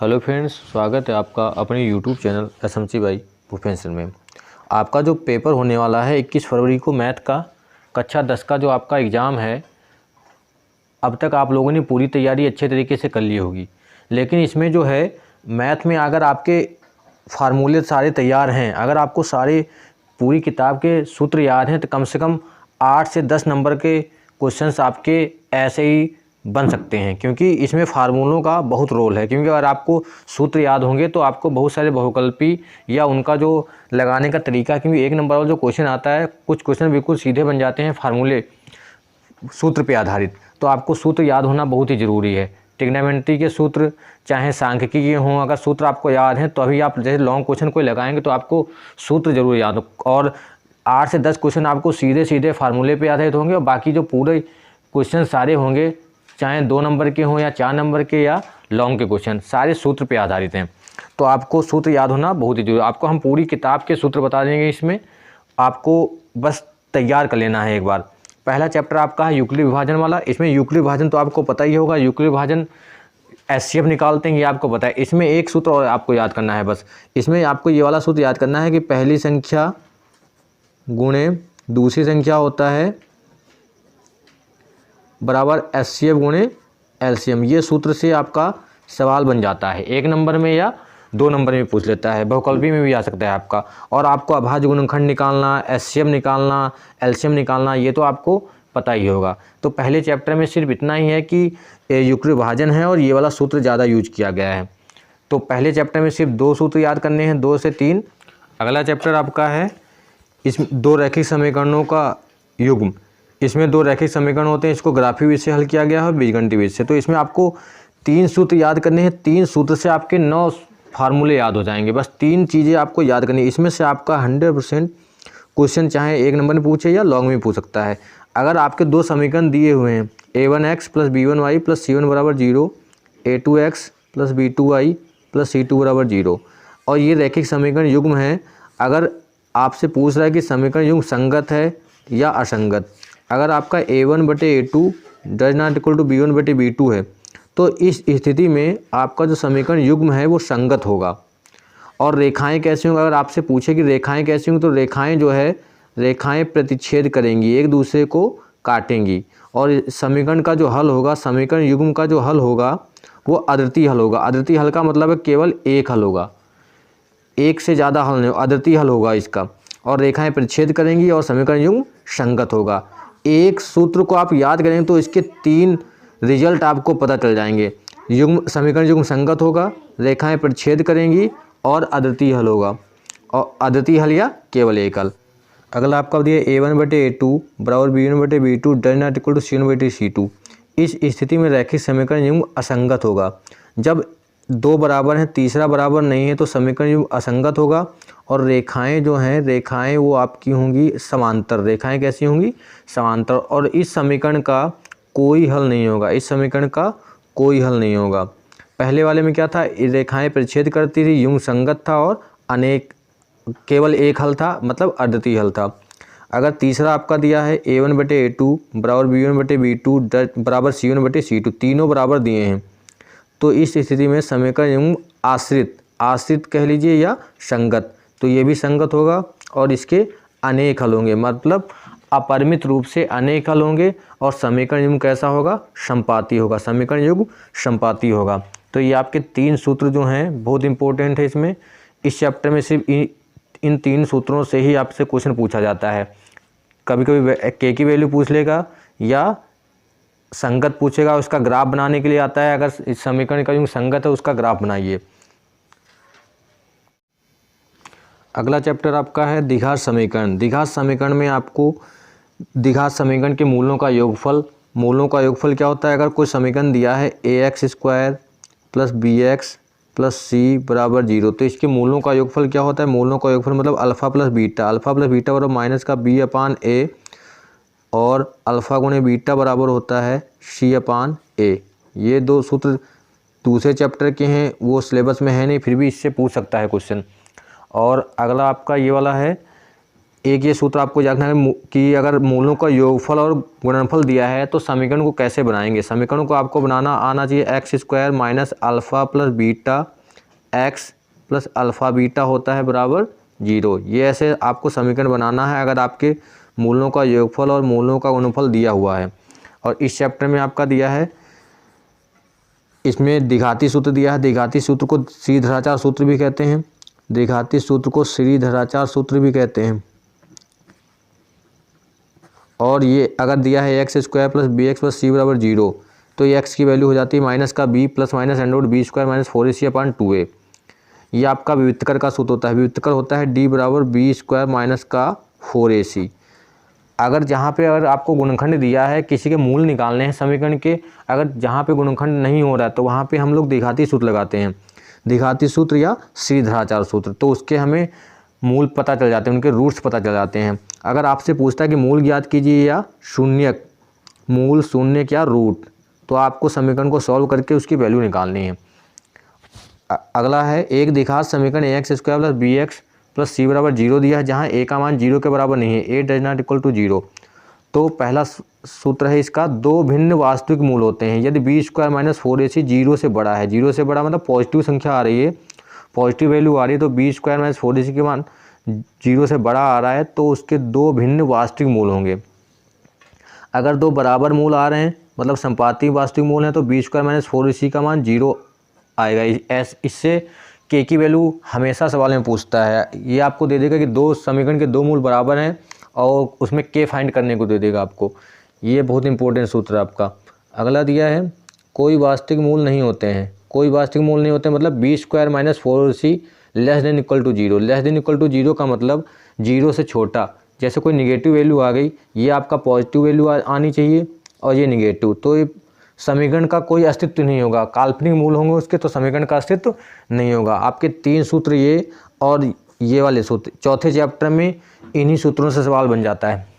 Hello friends, स्वागत है आपका अपने YouTube channel SMC by Bhupendra में। आपका जो पेपर होने वाला है 21 फरवरी को मैथ का कक्षा 10 का जो आपका एग्ज़ाम है, अब तक आप लोगों ने पूरी तैयारी अच्छे तरीके से कर ली होगी। लेकिन इसमें जो है मैथ में अगर आपके फार्मूले सारे तैयार हैं, अगर आपको सारे पूरी किताब के सूत्र याद हैं, तो कम से कम 8 से 10 नंबर के क्वेश्चंस आपके ऐसे ही बन सकते हैं, क्योंकि इसमें फार्मूलों का बहुत रोल है। क्योंकि अगर आपको सूत्र याद होंगे तो आपको बहुत सारे बहुकल्पी या उनका जो लगाने का तरीका, क्योंकि 1 नंबर वाला जो क्वेश्चन आता है, कुछ क्वेश्चन बिल्कुल सीधे बन जाते हैं फार्मूले सूत्र पे आधारित, तो आपको सूत्र याद होना बहुत ही ज़रूरी है। ट्रिग्नोमेट्री के सूत्र चाहे सांख्यिकी के हों, अगर सूत्र आपको याद हैं तो अभी आप जैसे लॉन्ग क्वेश्चन कोई लगाएंगे तो आपको सूत्र जरूर याद हो। और 8 से 10 क्वेश्चन आपको सीधे सीधे फार्मूले पे आधारित होंगे, और बाकी जो पूरे क्वेश्चन सारे होंगे, चाहे 2 नंबर के हों या 4 नंबर के या लॉन्ग के क्वेश्चन, सारे सूत्र पे आधारित हैं। तो आपको सूत्र याद होना बहुत ही जरूरी। आपको हम पूरी किताब के सूत्र बता देंगे, इसमें आपको बस तैयार कर लेना है एक बार। पहला चैप्टर आपका है यूक्लिड विभाजन वाला। इसमें यूक्लिड विभाजन तो आपको पता ही होगा, यूक्लिड विभाजन एचसीएफ निकालते हैं, ये आपको पता है। इसमें एक सूत्र और आपको याद करना है बस। इसमें आपको ये वाला सूत्र याद करना है कि पहली संख्या गुणे दूसरी संख्या होता है बराबर एचसीएफ गुणे एलसीएम। ये सूत्र से आपका सवाल बन जाता है, 1 नंबर में या 2 नंबर में पूछ लेता है, बहुकल्पी में भी आ सकता है आपका। और आपको अभाज्य गुणनखंड निकालना, एचसीएफ निकालना, एलसीएम निकालना, ये तो आपको पता ही होगा। तो पहले चैप्टर में सिर्फ इतना ही है कि यूक्लिड विभाजन है और ये वाला सूत्र ज़्यादा यूज किया गया है। तो पहले चैप्टर में सिर्फ 2 सूत्र याद करने हैं, 2 से 3। अगला चैप्टर आपका है इसमें 2 रैखिक समीकरणों का युग्म। इसमें 2 रैखिक समीकरण होते हैं, इसको ग्राफी विधि से हल किया गया है, बीजगणितीय विधि से। तो इसमें आपको 3 सूत्र याद करने हैं। 3 सूत्र से आपके 9 फार्मूले याद हो जाएंगे। बस 3 चीज़ें आपको याद करनी है। इसमें से आपका 100% क्वेश्चन चाहे 1 नंबर में पूछे या लॉन्ग में पूछ सकता है। अगर आपके 2 समीकरण दिए हुए हैं, a1x + b1y + c1 = 0, a2x + b2y + c2 = 0, और ये रैखिक समीकरण युग्म है। अगर आपसे पूछ रहा है कि समीकरण युग्म संगत है या असंगत, अगर आपका a1/a2 does not equal to b1/b2 है, तो इस स्थिति में आपका जो समीकरण युग्म है वो संगत होगा। और रेखाएं कैसी होंगी, अगर आपसे पूछे कि रेखाएं कैसी होंगी, तो रेखाएं जो है रेखाएं प्रतिच्छेद करेंगी, एक दूसरे को काटेंगी। और समीकरण का जो हल होगा, समीकरण युग्म का जो हल होगा वो अद्वितीय हल होगा। अद्वितीय हल का मतलब है केवल एक हल होगा, एक से ज़्यादा हल नहीं, अद्वितीय हल होगा इसका। और रेखाएं प्रतिच्छेद करेंगी और समीकरण युग्म संगत होगा। एक सूत्र को आप याद करेंगे तो इसके 3 रिजल्ट आपको पता चल जाएंगे। युग्म समीकरण युग्म संगत होगा, रेखाएं प्रतिच्छेद करेंगी और अद्वितीय हल होगा, और अद्वितीय हल या केवल एक हल। अगला आपका दिया a1/a2 बराबर b1/b2 does not equal to c1/c2। इस स्थिति में रैखिक समीकरण युग्म असंगत होगा। जब 2 बराबर हैं, तीसरा बराबर नहीं है, तो समीकरण युग्म असंगत होगा। और रेखाएं जो हैं, रेखाएं वो आपकी होंगी समांतर। रेखाएं कैसी होंगी? समांतर। और इस समीकरण का कोई हल नहीं होगा, इस समीकरण का कोई हल नहीं होगा। पहले वाले में क्या था, रेखाएं प्रतिच्छेद करती थी, युग्म संगत था, और अनेक केवल एक हल था, मतलब अद्वितीय हल था। अगर तीसरा आपका दिया है a1/a2 बराबर b1/b2 बराबर c1/c2, तीनों बराबर दिए हैं, तो इस स्थिति में समीकरण युग्म आश्रित कह लीजिए या संगत, तो ये भी संगत होगा। और इसके अनेक हल होंगे, मतलब अपरिमित रूप से अनेक हल होंगे। और समीकरण युग्म कैसा होगा? संपाती होगा, समीकरण युग्म संपाती होगा। तो ये आपके 3 सूत्र जो हैं बहुत इंपॉर्टेंट है। इसमें इस चैप्टर में सिर्फ इन 3 सूत्रों से ही आपसे क्वेश्चन पूछा जाता है। कभी कभी के की वैल्यू पूछ लेगा या संगत पूछेगा, उसका ग्राफ बनाने के लिए आता है। अगर इस समीकरण का युग्म संगत है, उसका ग्राफ बनाइए। अगला चैप्टर आपका है द्विघात समीकरण। द्विघात समीकरण में आपको द्विघात समीकरण के मूलों का योगफल, मूलों का योगफल क्या होता है? अगर कोई समीकरण दिया है ax² + bx + c = 0, तो इसके मूलों का योगफल क्या होता है? मूलों का योगफल मतलब अल्फ़ा प्लस बीटा बराबर माइनस का b/a, और अल्फ़ा गुणे बीटा बराबर होता है c/a। ये 2 सूत्र दूसरे चैप्टर के हैं, वो सिलेबस में है नहीं, फिर भी इससे पूछ सकता है क्वेश्चन। और अगला आपका ये वाला है एक ये सूत्र आपको याद रखना है कि अगर मूलों का योगफल और गुणनफल दिया है तो समीकरण को कैसे बनाएंगे। समीकरण को आपको बनाना आना चाहिए x square minus alpha plus beta x plus alpha beta होता है बराबर 0। ये ऐसे आपको समीकरण बनाना है अगर आपके मूलों का योगफल और मूलों का गुणनफल दिया हुआ है। और इस चैप्टर में आपका दिया है, इसमें द्विघाती सूत्र दिया है। द्विघाती सूत्र को श्रीधराचार्य सूत्र भी कहते हैं। द्विघाती सूत्र को श्रीधराचार्य सूत्र भी कहते हैं। और ये अगर दिया है x square plus b x plus c बराबर 0, तो ये एक्स की वैल्यू हो जाती है माइनस का B plus minus under root B square minus 4ac upon 2a। ये आपका विविक्तकर का सूत्र होता है। विविक्तकर होता है डी बराबर बी स्क्वायर माइनस का 4ac। अगर जहाँ पे अगर आपको गुणनखंड दिया है, किसी के मूल निकालने हैं समीकरण के, अगर जहाँ पे गुणनखंड नहीं हो रहा है तो वहाँ पे हम लोग द्विघाती सूत्र लगाते हैं, द्विघाती सूत्र या श्रीधराचार्य सूत्र। तो उसके हमें मूल पता चल जाते हैं, उनके रूट्स पता चल जाते हैं। अगर आपसे पूछता है कि मूल ज्ञात कीजिए या शून्यक, मूल शून्यक या रूट, तो आपको समीकरण को सॉल्व करके उसकी वैल्यू निकालनी है। अगला है एक द्विघात समीकरण x square plus b x plus c बराबर 0 दिया है, जहाँ ए का मान 0 के बराबर नहीं है, ए डज नॉट इक्वल टू 0। तो पहला सूत्र है इसका, दो भिन्न वास्तविक मूल होते हैं यदि बी स्क्वायर माइनस 4ac 0 से बड़ा है। 0 से बड़ा मतलब पॉजिटिव संख्या आ रही है, पॉजिटिव वैल्यू आ रही है, तो बी स्क्वायर माइनस 4ac के मान 0 से बड़ा आ रहा है तो उसके दो भिन्न वास्तविक मूल होंगे। अगर दो बराबर मूल आ रहे हैं मतलब संपाती वास्तविक मूल हैं तो बी स्क्वायर माइनस 4ac का मान 0 आएगा। इससे के की वैल्यू हमेशा सवाल में पूछता है, ये आपको दे देगा कि दो समीकरण के दो मूल बराबर हैं और उसमें के फाइंड करने को दे देगा आपको। ये बहुत इंपॉर्टेंट सूत्र है आपका। अगला दिया है कोई वास्तविक मूल नहीं होते हैं। कोई वास्तविक मूल नहीं होते मतलब B square minus 4ac less than equal to 0। Less than equal to 0 का मतलब 0 से छोटा। जैसे कोई निगेटिव वैल्यू आ गई, ये आपका पॉजिटिव वैल्यू आनी चाहिए और ये निगेटिव, तो ये समीकरण का कोई अस्तित्व नहीं होगा। काल्पनिक मूल होंगे उसके तो समीकरण का अस्तित्व नहीं होगा। आपके 3 सूत्र ये और ये वाले सूत्र चौथे चैप्टर में इन्हीं सूत्रों से सवाल बन जाता है।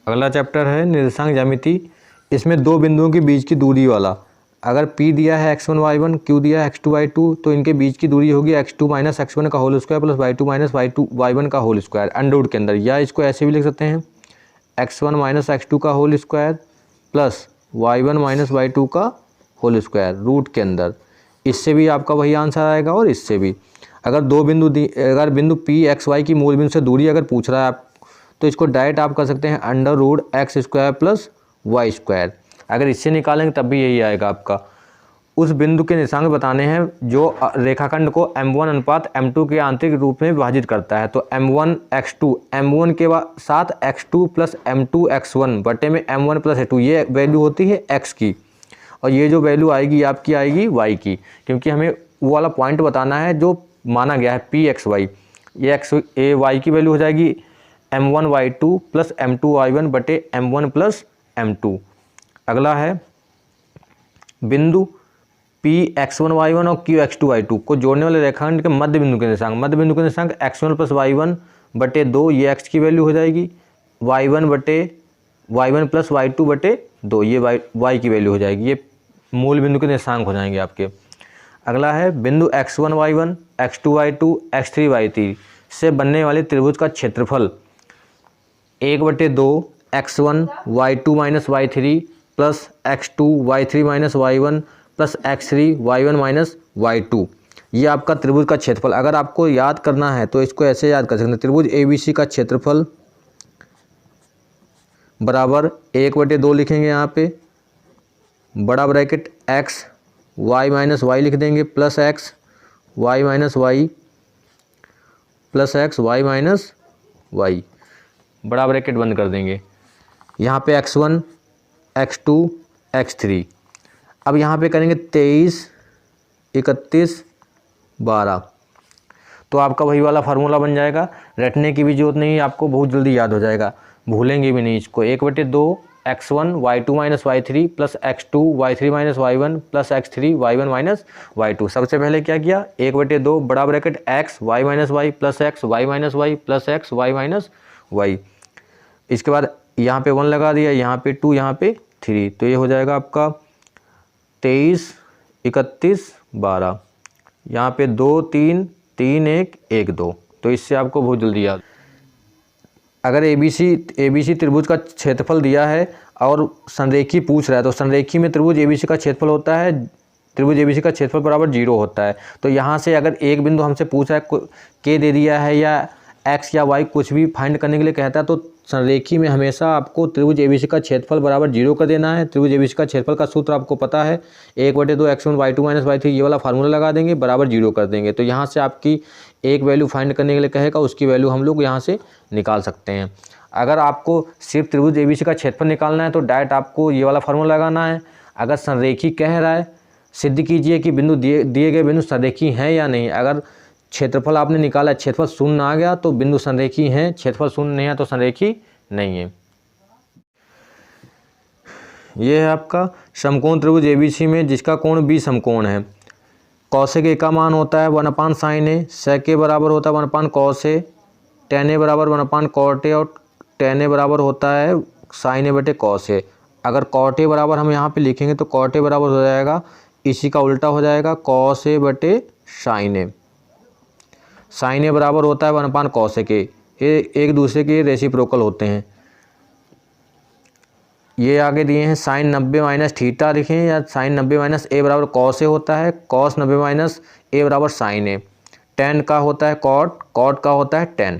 अगला चैप्टर है निर्देशांक ज्यामिति। इसमें दो बिंदुओं के बीच की दूरी वाला, अगर P दिया है x1 y1, Q दिया है x2 y2, तो इनके बीच की दूरी होगी x2 माइनस x1 का whole square plus y2 minus y1 का होल स्क्वायर अंडर रूट के अंदर, या इसको ऐसे भी लिख सकते हैं x1 माइनस x2 का whole square plus y1 minus y2 का होल स्क्वायर रूट के अंदर। इससे भी आपका वही आंसर आएगा और इससे भी। अगर दो बिंदु अगर बिंदु P x y की मूल बिंदु से दूरी अगर पूछ रहा है आप, तो इसको डायरेक्ट आप कर सकते हैं under root X square plus Y square. अगर इससे निकालेंगे तब भी यही आएगा आपका। उस बिंदु के निशांक बताने हैं जो रेखाखंड को m1 अनुपात m2 के आंतरिक रूप में विभाजित करता है। तो m1 x2 m1 के साथ x2 प्लस m2 x1 बटे में m1 प्लस a2, ये वैल्यू होती है x की, और ये जो वैल्यू आएगी आपकी आएगी y की, क्योंकि हमें वो वाला पॉइंट बताना है जो माना गया है Pxy, ये xay की वैल्यू हो जाएगी m1y2 प्लस m2y1 बटे m1 प्लस m2। अगला है बिंदु Px1y1 और Qx2y2 को जोड़ने वाले रेखाखंड के मध्य बिंदु के निर्देशांक, मध्य बिंदु के निर्देशांक x1 प्लस y1 बटे 2, ये x की वैल्यू हो जाएगी, y1 प्लस y2 बटे 2, ये y की वैल्यू हो जाएगी। ये मूल बिंदु के निर्देशांक हो जाएंगे आपके। अगला है बिंदु x1y1, x2y2, x3y3 से बनने वाले त्रिभुज का क्षेत्रफल 1/2 x1 y2 minus y3 plus x2 y3 minus y1 plus x3 y1 minus y2, ये आपका त्रिभुज का क्षेत्रफल। अगर आपको याद करना है तो इसको ऐसे याद कर सकते हैं, त्रिभुज ABC का क्षेत्रफल बराबर 1/2 लिखेंगे यहाँ पे, बड़ा bracket x y minus Y लिख देंगे plus x y minus Y plus x y minus Y, बड़ा ब्रैकेट बंद कर देंगे। यहाँ पे x1 x2 x3। अब यहाँ पे करेंगे 23 31 12, तो आपका वही वाला फार्मूला बन जाएगा। रटने की भी जरूरत नहीं है, आपको बहुत जल्दी याद हो जाएगा, भूलेंगे भी नहीं इसको। 1/2 x1 y2 minus y3 plus x2 y3 minus y1 plus x3 y1 minus y2। सबसे पहले क्या किया, 1/2 बड़ा bracket x y minus Y plus x y minus Y plus x y minus Y. इसके बाद यहाँ पे 1 लगा दिया, यहाँ पे 2, यहाँ पे 3, तो ये हो जाएगा आपका 23 31 12। यहाँ पे 2 3 3 1 1 2, तो इससे आपको बहुत जल्दी याद। अगर ABC त्रिभुज का क्षेत्रफल दिया है और संरेखी पूछ रहा है, तो संरेखी में त्रिभुज ABC का क्षेत्रफल होता है, त्रिभुज ABC का क्षेत्रफल बराबर 0 होता है। तो यहाँ से अगर एक बिंदु हमसे पूछा है, K दे दिया है या x या y कुछ भी फाइंड करने के लिए कहता है, तो संरेखी में हमेशा आपको त्रिभुज ABC का क्षेत्रफल बराबर 0 कर देना है। त्रिभुज ABC का क्षेत्रफल का सूत्र आपको पता है, 1/2 x1 y2 माइनस y3, ये वाला फार्मूला लगा देंगे, बराबर 0 कर देंगे। तो यहाँ से आपकी एक वैल्यू फाइंड करने के लिए कहेगा, उसकी वैल्यू हम लोग यहाँ से निकाल सकते हैं। अगर आपको सिर्फ त्रिभुज ABC का क्षेत्रफल निकालना है तो डायरेक्ट आपको ये वाला फार्मूला लगाना है। अगर संरेखी कह रहा है, सिद्ध कीजिए कि बिंदु दिए गए बिंदु संरेखी हैं या नहीं। अगर क्षेत्रफल आपने निकाला, क्षेत्रफल शून्य आ गया तो बिंदु संरेखी हैं, क्षेत्रफल शून्य नहीं है तो संरेखी नहीं है। यह है आपका समकोण त्रिभुज ABC में जिसका कोण B समकोण है। कौशिक A का मान होता है 1/sin A, sec A बराबर होता है 1/cos A, tan A बराबर 1/cot A और tan A बराबर होता है sin A बटे cos A। अगर cot A बराबर हम यहाँ पे लिखेंगे तो cot A बराबर हो जाएगा, इसी का उल्टा हो जाएगा cos A बटे sin A। sin A बराबर होता है 1/cos A के, ये एक दूसरे के रेसिप्रोकल होते हैं। ये आगे दिए हैं sin 90 माइनस थीटा लिखें, या sin 90 माइनस A बराबर cos A होता है, cos 90 माइनस A बराबर sin A। tan का होता है cot, cot का होता है tan।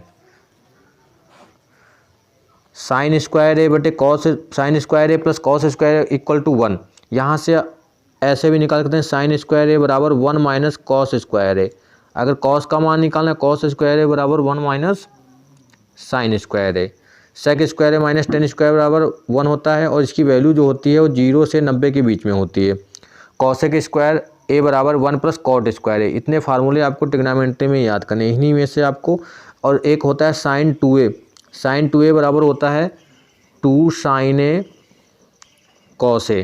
sin स्क्वायर A बटे cos, sin square A plus cos square equal to 1। यहाँ से ऐसे भी निकाल सकते हैं, sin स्क्वायर A बराबर 1 माइनस cos स्क्वायर A। अगर cos का मान निकालना है, cos स्क्वायर A बराबर 1 minus sin square A। sec square A minus tan square बराबर 1 होता है, और इसकी वैल्यू जो होती है वो 0 से 90 के बीच में होती है। cosec स्क्वायर A बराबर 1 प्लस cot स्क्वायर A। इतने फार्मूले आपको ट्रिग्नोमेट्री में याद करने, इन्हीं में से आपको। और एक होता है sin 2A, sin 2A बराबर होता है 2 sin A cos A।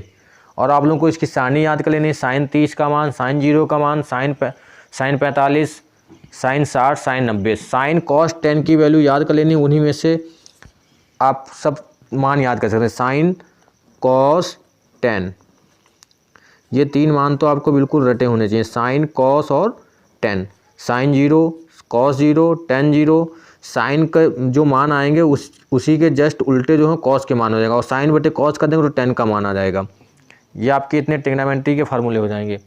और आप लोगों को इसकी सारणी याद कर लेनी है, sin 30 का मान, sin 0 का मान, sin 45, sin 60, sin 90। sin cos tan की वैल्यू याद कर लेनी, उन्हीं में से आप सब मान याद कर सकते हैं। sin cos tan, ये 3 मान तो आपको बिल्कुल रटे होने चाहिए, sin cos और tan। sin 0 cos 0 tan 0, sin का जो मान आएंगे उसी के जस्ट उल्टे जो है cos के मान हो जाएगा, और sin बटे cos कर देंगे तो tan का मान आ जाएगा। ये आपके इतने ट्रिग्नोमेट्री के फार्मूले हो जाएंगे।